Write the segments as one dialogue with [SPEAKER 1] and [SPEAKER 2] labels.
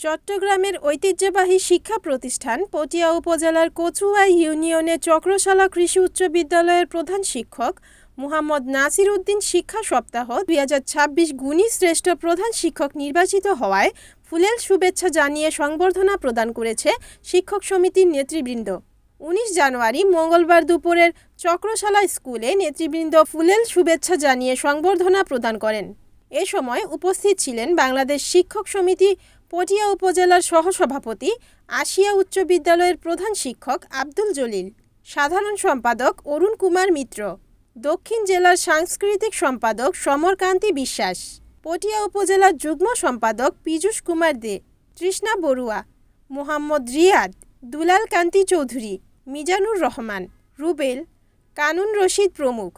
[SPEAKER 1] চট্টগ্রামের ঐতিহ্যবাহী শিক্ষা প্রতিষ্ঠান পটিয়া উপজেলার কচুয়াই ইউনিয়নের চক্রশালা কৃষি উচ্চ বিদ্যালয়ের প্রধান শিক্ষক মুহাম্মদ নাসির উদ্দিন শিক্ষা সপ্তাহ ২০২৬ গুণী শ্রেষ্ঠ প্রধান শিক্ষক নির্বাচিত হওয়ায় ফুলেল শুভেচ্ছা জানিয়ে সংবর্ধনা প্রদান করেছে শিক্ষক সমিতির নেতৃবৃন্দ। ১৯ জানুয়ারি মঙ্গলবার দুপুরের চক্রশালা স্কুলে নেতৃবৃন্দ ফুলেল শুভেচ্ছা জানিয়ে সংবর্ধনা প্রদান করেন। এ সময় উপস্থিত ছিলেন বাংলাদেশ শিক্ষক সমিতি পটিয়া উপজেলার সহসভাপতি, আশিয়া উচ্চ বিদ্যালয়ের প্রধান শিক্ষক আব্দুল জলিল, সাধারণ সম্পাদক অরুণ কুমার মিত্র, দক্ষিণ জেলার সাংস্কৃতিক সম্পাদক সমরকান্তি বিশ্বাস, পটিয়া উপজেলার যুগ্ম সম্পাদক পীযূষ কুমার দে, তৃষ্ণা বড়ুয়া, মোহাম্মদ রিয়াদ, দুলাল কান্তি চৌধুরী, মিজানুর রহমান, রুবেল, কানুন রশিদ প্রমুখ।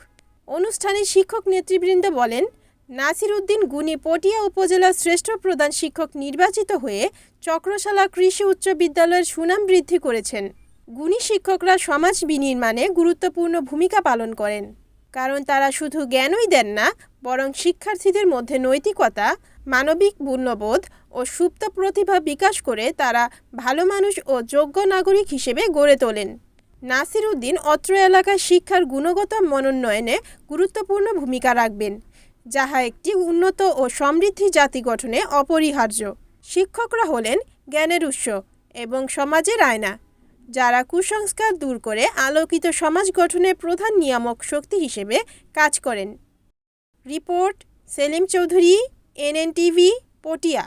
[SPEAKER 1] অনুষ্ঠানে শিক্ষক নেতৃবৃন্দ বলেন, নাসির উদ্দিন গুণী পটিয়া উপজেলার শ্রেষ্ঠ প্রধান শিক্ষক নির্বাচিত হয়ে চক্রশালা কৃষি উচ্চ বিদ্যালয়ের সুনাম বৃদ্ধি করেছেন। গুণী শিক্ষকরা সমাজ বিনির্মাণে গুরুত্বপূর্ণ ভূমিকা পালন করেন, কারণ তারা শুধু জ্ঞানই দেন না, বরং শিক্ষার্থীদের মধ্যে নৈতিকতা, মানবিক মূল্যবোধ ও সুপ্ত প্রতিভা বিকাশ করে তারা ভালো মানুষ ও যোগ্য নাগরিক হিসেবে গড়ে তোলেন। নাসির উদ্দিন অত্র এলাকায় শিক্ষার গুণগত মানোন্নয়নে গুরুত্বপূর্ণ ভূমিকা রাখবেন, যাহা একটি উন্নত ও সমৃদ্ধি জাতি গঠনে অপরিহার্য। শিক্ষকরা হলেন জ্ঞানের উৎস এবং সমাজের আয়না, যারা কুসংস্কার দূর করে আলোকিত সমাজ গঠনের প্রধান নিয়ামক শক্তি হিসেবে কাজ করেন। Report Selim Chowdhury, NNTV, Patiya.